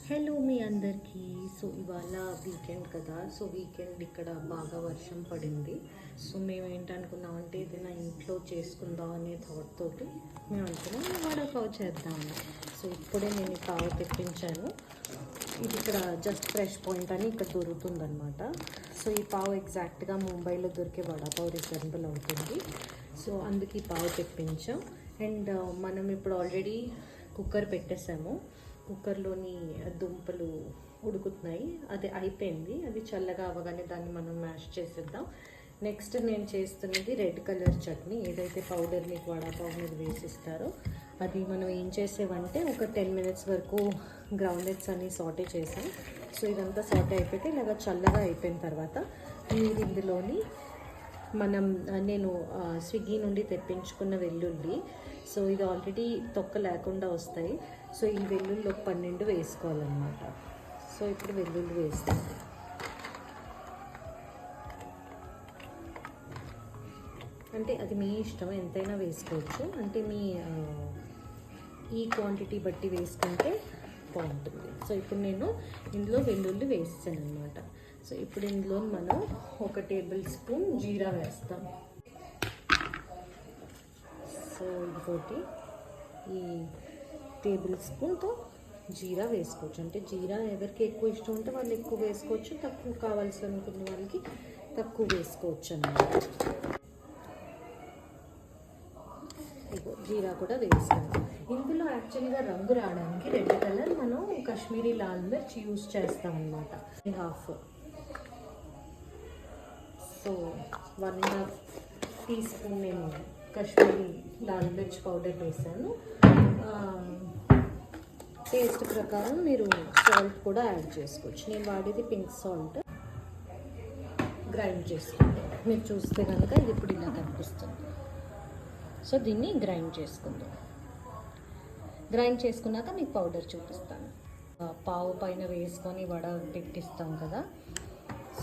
Hello మీ అందరికీ. So ఇవాళ weekend కదా, సో వీకెండ్ ఇక్కడ బాగా వర్షం పడింది. సో మేము ఏంటనుకున్నామంటే ఏదైనా ఇంట్లో చేసుకుందాం అనే థాట్ తోటి మేము అనుకున్నాం వడపావ్ చేద్దామని. సో ఇప్పుడే నేను ఈ పావు తెప్పించాను. ఇది ఇక్కడ జస్ట్ ఫ్రెష్ పాయింట్ అని ఇక్కడ దొరుకుతుందనమాట. సో ఈ పావు ఎగ్జాక్ట్గా ముంబైలో దొరికే వడపావ్ రిజర్బుల్ అవుతుంది. సో అందుకే ఈ పావు తెప్పించాం. అండ్ మనం ఇప్పుడు ఆల్రెడీ కుక్కర్ పెట్టేసాము. కుక్కర్లోని దుంపలు ఉడుకుతున్నాయి, అది అయిపోయింది. అది చల్లగా అవ్వగానే దాన్ని మనం మ్యాష్ చేసేద్దాం. నెక్స్ట్ నేను చేస్తున్నది రెడ్ కలర్ చట్నీ, ఏదైతే పౌడర్ మీకు వడాపావ్ మీద వేసిస్తారో అది మనం ఏం చేసేవంటే ఒక 10 minutes వరకు గ్రౌండ్నట్స్ అన్ని సాటే చేసాం. సో ఇదంతా సాటే అయిపోతే ఇలాగ చల్లగా అయిపోయిన తర్వాత మీరు ఇందులోని నేను స్విగ్గీ నుండి తెప్పించుకున్న వెల్లుల్లి, సో ఇది ఆల్రెడీ తొక్క లేకుండా వస్తాయి. సో ఈ వెల్లుల్లి ఒక 12 వేసుకోవాలన్నమాట. సో ఇప్పుడు వెల్లుల్లి వేస్తాం. అంటే అది మీ ఇష్టం, ఎంతైనా వేసుకోవచ్చు. అంటే మీ ఈ క్వాంటిటీ బట్టి వేసుకుంటే బాగుంటుంది. సో ఇప్పుడు నేను ఇందులో వెల్లుల్లి వేసాను అనమాట. సో ఇప్పుడు ఇందులో మనం 1 టేబుల్ స్పూన్ జీరా వేస్తాం. సో ఇంకోటి ఈ టేబుల్ స్పూన్తో జీరా వేసుకోవచ్చు. అంటే జీరా ఎవరికి ఎక్కువ ఇష్టం ఉంటే వాళ్ళు ఎక్కువ వేసుకోవచ్చు, తక్కువ కావాల్సి అనుకున్న వాళ్ళకి తక్కువ వేసుకోవచ్చు అన్నమాట. ఇగో జీరా కూడా వేస్తాను. ఇందులో యాక్చువల్గా రంగు రావడానికి రెడ్ కలర్ మనం కాశ్మీరీ లాల్ మిర్చ్ యూస్ చేస్తాం అన్నమాట. హాఫ్, సో 1.5 టీ స్పూన్ నేను కాశ్మీరీ లాల్ మిర్చ్ పౌడర్ వేసాను. టేస్ట్ ప్రకారం మీరు సాల్ట్ కూడా యాడ్ చేసుకోవచ్చు. నేను వాడేది పింక్ సాల్ట్. గ్రైండ్ చేసుకుంటాం. మీరు చూస్తే కనుక ఇది ఇప్పుడు ఇలా కనిపిస్తుంది. సో దీన్ని గ్రైండ్ చేసుకుందాం. గ్రైండ్ చేసుకున్నాక మీకు పౌడర్ చూపిస్తాను. పావు పైన వేసుకొని వడ పెట్టిస్తాం కదా,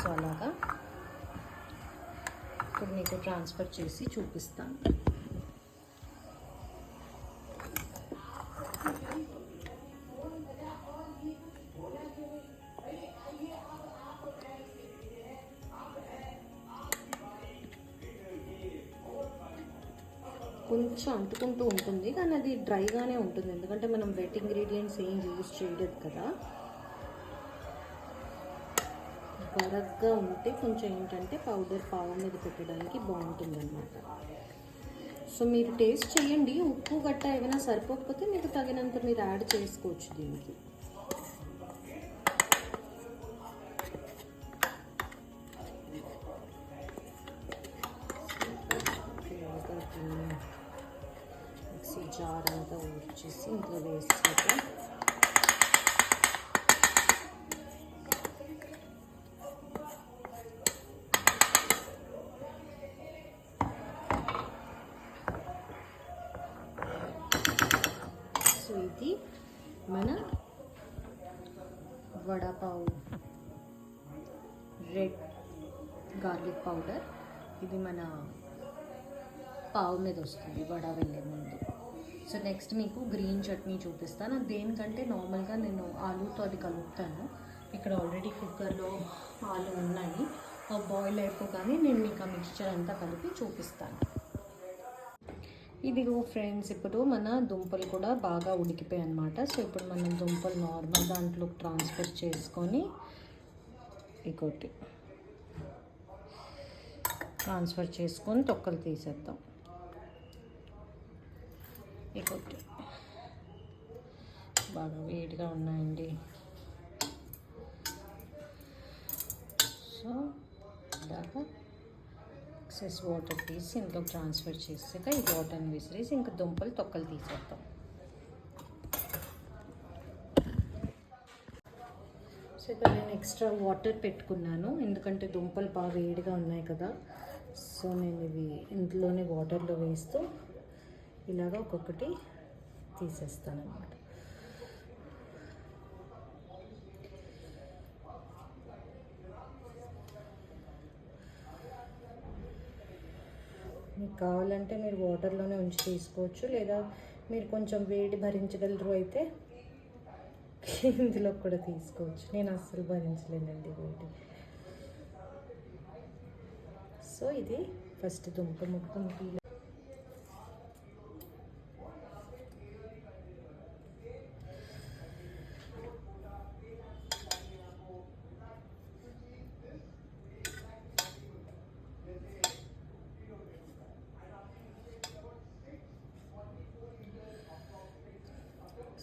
సో అలాగా ఇప్పుడు మీకు ట్రాన్స్ఫర్ చేసి చూపిస్తాను. కొంచెం అంటుకుంటూ ఉంటుంది, కానీ అది డ్రైగానే ఉంటుంది, ఎందుకంటే మనం వెట్ ఇంగ్రీడియంట్స్ ఏం యూజ్ చేయలేదు కదా. బరగ్గా ఉంటే కొంచెం ఏంటంటే పౌడర్ పావు మీద పెట్టడానికి బాగుంటుంది అన్నమాట. సో మీరు టేస్ట్ చేయండి, ఉప్పు గట్ట ఏమైనా సరిపోకపోతే మీకు తగినంత మీరు యాడ్ చేసుకోవచ్చు దీనికి. మిక్సీ జార్ అంతా ఊడ్చేసి ఇంట్లో వేసాక సో ఇది మన వడాపావ్ రెడ్ గార్లిక్ పౌడర్. ఇది మన పావు మీద వస్తుంది వడ వెళ్ళే ముందు. సో నెక్స్ట్ మీకు గ్రీన్ చట్నీ చూపిస్తాను. దేనికంటే నార్మల్గా నేను ఆలూతో అది కలుపుతాను. ఇక్కడ ఆల్రెడీ కుక్కర్లో ఆలు ఉన్నాయి, బాయిల్ అయిపోగానే నేను మీకు ఆ మిక్స్చర్ అంతా కలిపి చూపిస్తాను. ఇదిగో ఫ్రెండ్స్, ఇప్పుడు మన దుంపలు కూడా బాగా ఉడికిపోయాయి అన్నమాట. సో ఇప్పుడు మనం దుంపలు నార్మల్ దాంట్లో ట్రాన్స్ఫర్ చేసుకొని ఇంకోటి ట్రాన్స్ఫర్ చేసుకొని తొక్కలు తీసేద్దాం. ఇంకోటి బాగా వేడిగా ఉన్నాయండి. సో ఇలాగా ఎక్సెస్ వాటర్ తీసి ఇంట్లో ట్రాన్స్ఫర్ చేసాక ఈ వాటర్ని విసిరేసి ఇంకా దుంపలు తొక్కలు తీసేద్దాం. సో ఇక్కడ నేను ఎక్స్ట్రా వాటర్ పెట్టుకున్నాను, ఎందుకంటే దుంపలు బాగా వేడిగా ఉన్నాయి కదా. సో నేను ఇవి ఇంట్లోనే వాటర్లో వేస్తూ ఇలాగా ఒక్కొక్కటి తీసేస్తాను అన్నమాట. మీకు కావాలంటే మీరు వాటర్లోనే ఉంచి తీసుకోవచ్చు, లేదా మీరు కొంచెం వేడి భరించగలరు అయితే ఇందులో కూడా తీసుకోవచ్చు. నేను అస్సలు భరించలేనండి వేడి. సో ఇది ఫస్ట్ దుంప మొత్తం పీల్.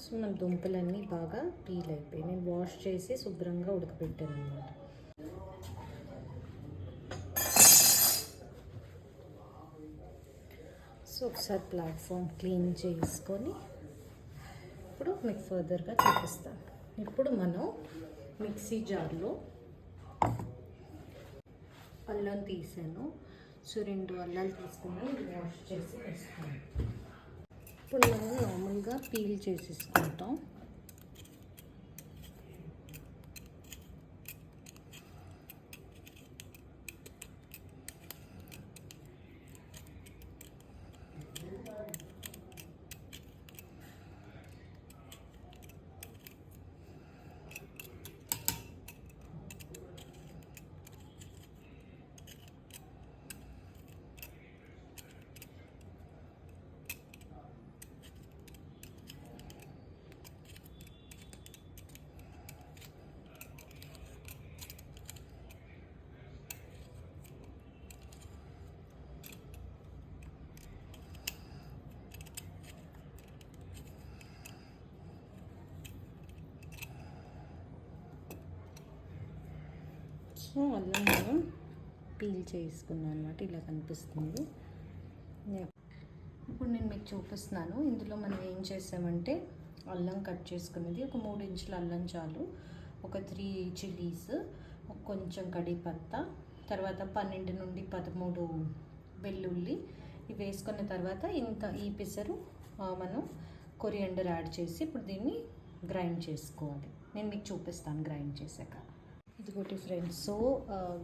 సో మన దుంపలన్నీ బాగా పీల్ అయిపోయి నేను వాష్ చేసి శుభ్రంగా ఉడకబెట్టాను అన్నమాట. సో ఒకసారి ప్లాట్ఫామ్ క్లీన్ చేసుకొని ఇప్పుడు మీకు ఫర్దర్గా చూపిస్తాను. ఇప్పుడు మనం మిక్సీ జార్లో అల్లం తీసాను. సో 2 అల్లాలు తీసుకుని వాష్ చేసి వేస్తాను. ఇప్పుడు మనం నార్మల్గా పీల్ చేసేసుకుంటాం. సో అల్లం మనం పీల్ చేసుకున్నాను అనమాట. ఇలా కనిపిస్తుంది. ఇప్పుడు నేను మీకు చూపిస్తున్నాను. ఇందులో మనం ఏం చేసామంటే అల్లం కట్ చేసుకున్నది ఒక 3 ఇంచుల అల్లం చాలు, ఒక 3 చిల్లీస్, కొంచెం కడిపత్త, తర్వాత 12 నుండి 13 వెల్లుల్లి ఇవి వేసుకున్న తర్వాత ఈ పిసరు మనం కొరియండర్ యాడ్ చేసి ఇప్పుడు దీన్ని గ్రైండ్ చేసుకోవాలి. నేను మీకు చూపిస్తాను గ్రైండ్ చేశాక. ఇదిగోటి ఫ్రెండ్స్, సో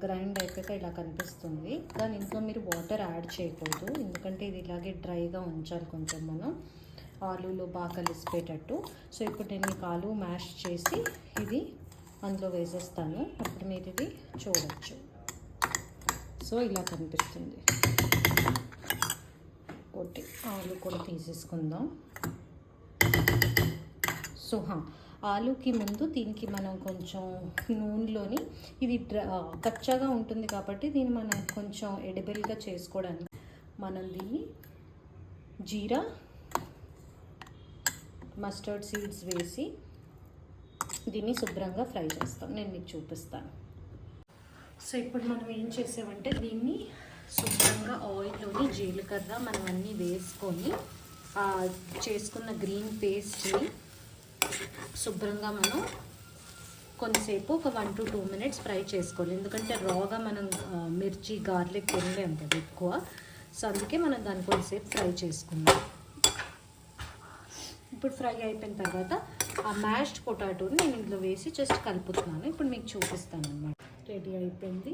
గ్రైండ్ అయిపోయాక ఇలా కనిపిస్తుంది. కానీ ఇంట్లో మీరు వాటర్ యాడ్ చేయకూడదు, ఎందుకంటే ఇది ఇలాగే డ్రైగా ఉంచాలి కొంచెం మనం ఆలూలో బాగా కలిసిపోయేటట్టు. సో ఇప్పుడు నేను మీకు ఆలు మ్యాష్ చేసి ఇది అందులో వేసేస్తాను. అప్పుడు మీరు ఇది చూడవచ్చు. సో ఇలా కనిపిస్తుంది. ఒకటి ఆలు కూడా తీసేసుకుందాం. సో ఆలుకి ముందు దీనికి మనం కొంచెం నూనెలోని ఇది కచ్చాగా ఉంటుంది కాబట్టి దీన్ని మనం కొంచెం ఎడిబుల్గా చేసుకోవడానికి మనం దీన్ని జీరా, మస్టర్డ్ సీడ్స్ వేసి దీన్ని శుభ్రంగా ఫ్రై చేస్తాం. నేను మీకు చూపిస్తాను. సో ఇప్పుడు మనం ఏం చేసామంటే దీన్ని శుభ్రంగా ఆయిల్లోని జీలకర్ర మనం అన్నీ వేసుకొని చేసుకున్న గ్రీన్ పేస్ట్ని శుభ్రంగా మనం కొంతసేపు ఒక 1 to 2 minutes ఫ్రై చేసుకోవాలి. ఎందుకంటే రాగా మనం మిర్చి గార్లిక్ తినలేం కదా ఎక్కువ. సో అందుకే మనం దాన్ని కొంతసేపు ఫ్రై చేసుకుందాం. ఇప్పుడు ఫ్రై అయిపోయిన తర్వాత ఆ మ్యాష్డ్ పొటాటోని నేను ఇందులో వేసి జస్ట్ కలుపుతున్నాను. ఇప్పుడు మీకు చూపిస్తాను అన్నమాట. రెడీ అయిపోయింది.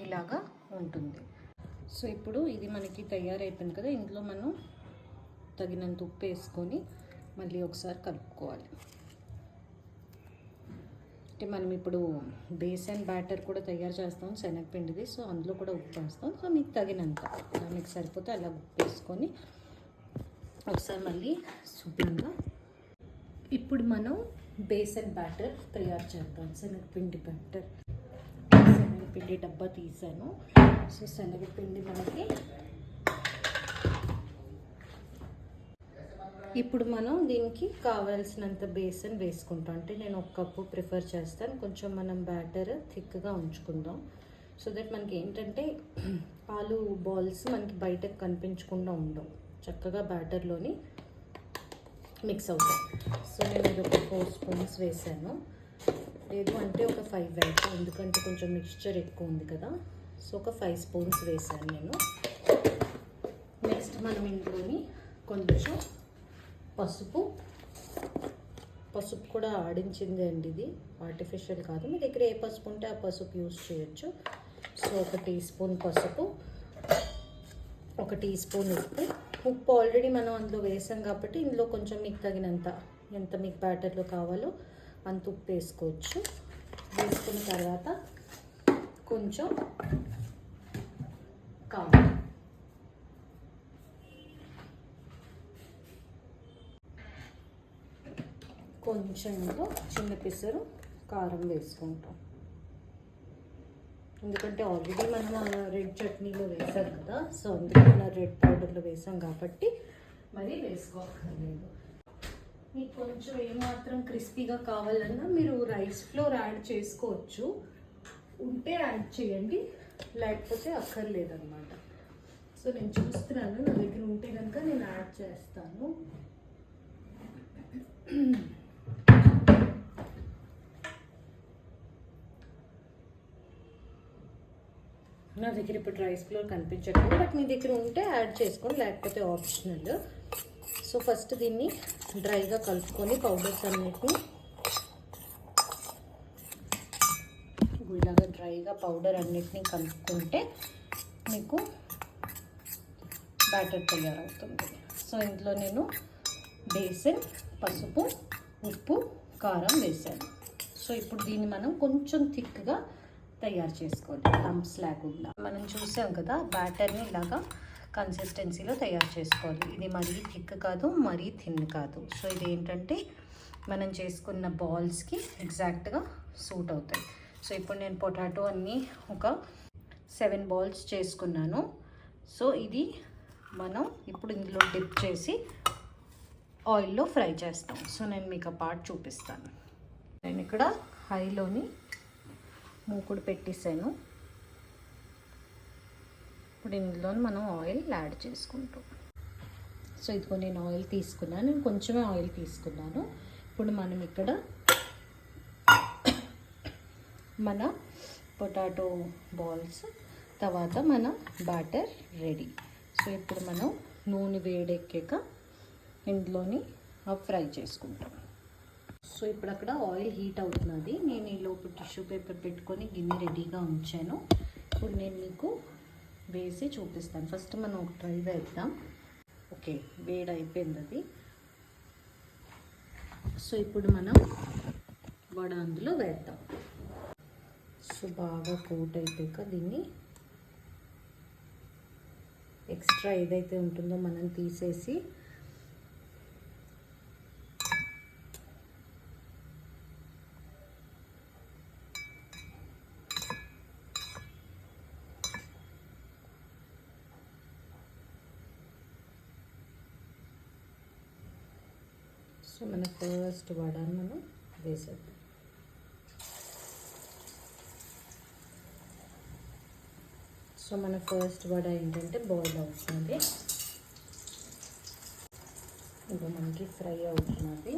ఇలాగా ఉంటుంది. సో ఇప్పుడు ఇది మనకి తయారైపోయింది కదా, ఇందులో మనం తగినంత ఉప్పు వేసుకొని మళ్ళీ ఒకసారి కలుపుకోవాలి. అంటే మనం ఇప్పుడు బేసన్ బ్యాటర్ కూడా తయారు చేస్తాం శనగపిండిది. సో అందులో కూడా ఉప్పు వేస్తాం. సో మీకు తగినంత మీకు సరిపోతే అలా ఉప్పు వేసుకొని ఒకసారి మళ్ళీ శుభ్రంగా ఇప్పుడు మనం బేసన్ బ్యాటర్ తయారు చేద్దాం. శనగపిండి బ్యాటర్, శనగపిండి డబ్బా తీసాను. సో శనగపిండి మనకి ఇప్పుడు మనం దీనికి కావాల్సినంత బేసన్ వేసుకుంటాం. అంటే నేను 1 కప్పు ప్రిఫర్ చేస్తాను. కొంచెం మనం బ్యాటర్ థిక్గా ఉంచుకుందాం. సో దట్ మనకి ఏంటంటే ఆలు బాల్స్ మనకి బయటకు కనిపించకుండా ఉండవు, చక్కగా బ్యాటర్లోని మిక్స్ అవుతాయి. సో నేను ఇది ఒక 4 స్పూన్స్ వేసాను. లేదు అంటే ఒక 5 వేసాను, ఎందుకంటే కొంచెం మిక్స్చర్ ఎక్కువ ఉంది కదా. సో ఒక 5 స్పూన్స్ వేసాను నేను. నెక్స్ట్ మనం ఇంట్లోని కొంచెం పసుపు కూడా ఆడించింది అండి, ఇది ఆర్టిఫిషియల్ కాదు. మీ దగ్గర ఏ పసుపు ఉంటే ఆ పసుపు యూజ్ చేయొచ్చు. సో 1 టీ స్పూన్ పసుపు, 1 టీ స్పూన్ ఉప్పు, ఉప్పు ఆల్రెడీ మనం అందులో వేసాం కాబట్టి ఇందులో కొంచెం మీకు తగినంత, ఎంత మీకు బ్యాటర్లో కావాలో అంత ఉప్పు వేసుకోవచ్చు. వేసుకున్న తర్వాత కొంచెం కారం, కొంచెం చిన్న పిసరు కారం వేసుకుంటాం. ఎందుకంటే ఆల్రెడీ మనం రెడ్ చట్నీలో వేసాం కదా, సో అందుకని రెడ్ పౌడర్లో వేసాం కాబట్టి మరి వేసుకోక్కర్లేదు. మీకు కొంచెం ఏమాత్రం క్రిస్పీగా కావాలన్నా మీరు రైస్ ఫ్లోర్ యాడ్ చేసుకోవచ్చు. ఉంటే యాడ్ చేయండి, లేకపోతే అక్కర్లేదన్నమాట. సో నేను చూస్తున్నాను, నా దగ్గర ఉంటే కనుక నేను యాడ్ చేస్తాను. నా దగ్గర ఇప్పుడు రైస్ ఫ్లోర్ కనిపించట్లేదు, బట్ మీ దగ్గర ఉంటే యాడ్ చేసుకోండి, లేకపోతే ఆప్షనల్. సో ఫస్ట్ దీన్ని డ్రైగా కలుపుకొని పౌడర్స్ అన్నిటిని ఇలాగా డ్రైగా పౌడర్ అన్నిటినీ కలుపుకుంటే మీకు బ్యాటర్ తయారవుతుంది. సో ఇందులో నేను బేసిన్, పసుపు, ఉప్పు, కారం వేసాను. సో ఇప్పుడు దీన్ని మనం కొంచెం థిక్గా తయారు చేసుకోవాలి, లంప్స్ లేకుండా. మనం చూసాం కదా, బ్యాటర్ని ఇలాగా కన్సిస్టెన్సీలో తయారు చేసుకోవాలి. ఇది మరీ థిక్ కాదు, మరీ థిన్ కాదు. సో ఇది ఏంటంటే మనం చేసుకున్న బాల్స్కి ఎగ్జాక్ట్గా సూట్ అవుతాయి. సో ఇప్పుడు నేను పొటాటో అన్నీ ఒక 7 బాల్స్ చేసుకున్నాను. సో ఇది మనం ఇప్పుడు ఇందులో డిప్ చేసి ఆయిల్లో ఫ్రై చేస్తాం. సో నేను మీకు ఆ పార్ట్ చూపిస్తాను. నేను ఇక్కడ హైలోని మూకుడు పెట్టేసాను. ఇప్పుడు ఇందులో మనం ఆయిల్ యాడ్ చేసుకుంటాం. సో ఇదిగో నేను ఆయిల్ తీసుకున్నాను, నేను కొంచెమే ఆయిల్ తీసుకున్నాను. ఇప్పుడు మనం ఇక్కడ మన పొటాటో బాల్స్, తర్వాత మన బ్యాటర్ రెడీ. సో ఇప్పుడు మనం నూనె వేడెక్కాక ఇందులోని ఫ్రై చేసుకుంటాం. సో ఇప్పుడు అక్కడ ఆయిల్ హీట్ అవుతున్నది. నేను ఈ లోపు టిష్యూ పేపర్ పెట్టుకొని గిన్నె రెడీగా ఉంచాను. ఇప్పుడు నేను మీకు వేసి చూపిస్తాను. ఫస్ట్ మనం ఒక ట్రై వేద్దాం. ఓకే, వేడి అయిపోయింది అది. సో ఇప్పుడు మనం వడ అందులో వేద్దాం. సో బాగా కోట్ అయిపోయాక దీన్ని ఎక్స్ట్రా ఏదైతే ఉంటుందో మనం తీసేసి సో మన ఫస్ట్ వడను మనం వేసేద్దాం. సో మన ఫస్ట్ వడ ఏంటంటే బాయిల్ అవుతుంది, ఇంకా మనకి ఫ్రై అవుతున్నది.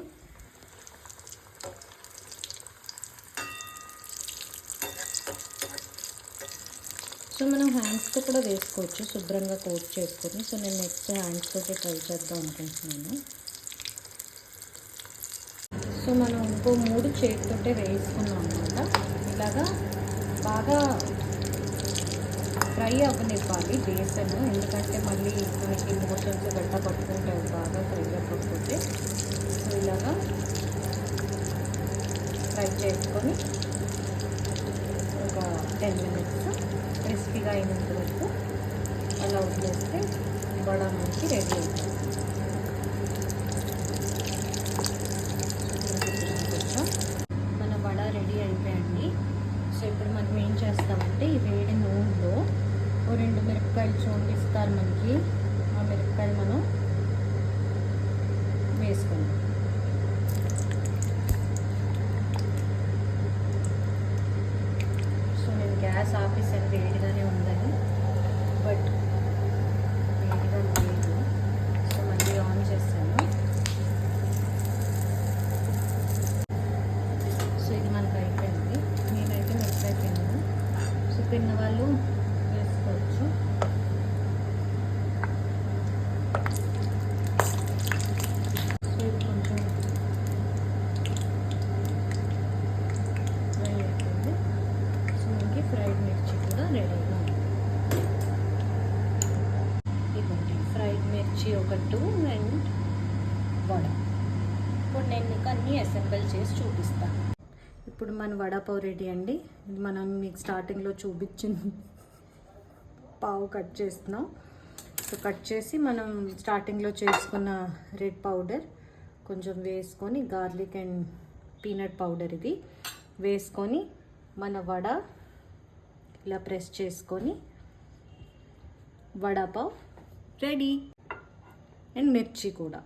సో మనం హ్యాండ్స్తో కూడా వేసుకోవచ్చు, శుభ్రంగా కోట్ చేసుకొని. సో నేను నెక్స్ట్ హ్యాండ్స్తో ట్రై చేద్దాం అనుకుంటున్నాను. సో మనం ఇంకో 3 చేతితోటే వేసుకున్నాం అన్నమాట. ఇలాగా బాగా ఫ్రై అవ్వనివ్వాలి బేసన్, ఎందుకంటే మళ్ళీ మనకి మోషన్స్ గడ్డ పట్టుకుంటాయి బాగా ఫ్రై అవ్వకపోతే. సో ఇలాగా ఫ్రై చేసుకొని ఒక 10 మినిట్స్ క్రిస్పీగా అయినంత వరకు అలా వదిలేస్తే వడ మనకి రెడీ అవుతుంది. మన వడ రెడీ అయిపోయింది. సో ఇప్పుడు మనం ఏం చేస్తామంటే ఈ వేడి నూనెలో 2 మిరపకాయలు చూపిస్తారు మనకి, ఆ మిరపకాయలు మనం వేసుకుందాం. సో నేను గ్యాస్ ఆపేసాను, వేడిగానే ఉందని, బట్ వేడిగా లేదు. వడ. ఇప్పుడు నేను మీకు అన్నీ అసెంబుల్ చేసి చూపిస్తాను. ఇప్పుడు మన వడపావ్ రెడీ అండి. ఇది మనం మీకు స్టార్టింగ్లో చూపించిన పావు కట్ చేస్తున్నాం. సో కట్ చేసి మనం స్టార్టింగ్లో చేసుకున్న రెడ్ పౌడర్ కొంచెం వేసుకొని, గార్లిక్ అండ్ పీనట్ పౌడర్ ఇది వేసుకొని మన వడ ఇలా ప్రెస్ చేసుకొని వడపావ్ రెడీ. అండ్ మిర్చి కూడా.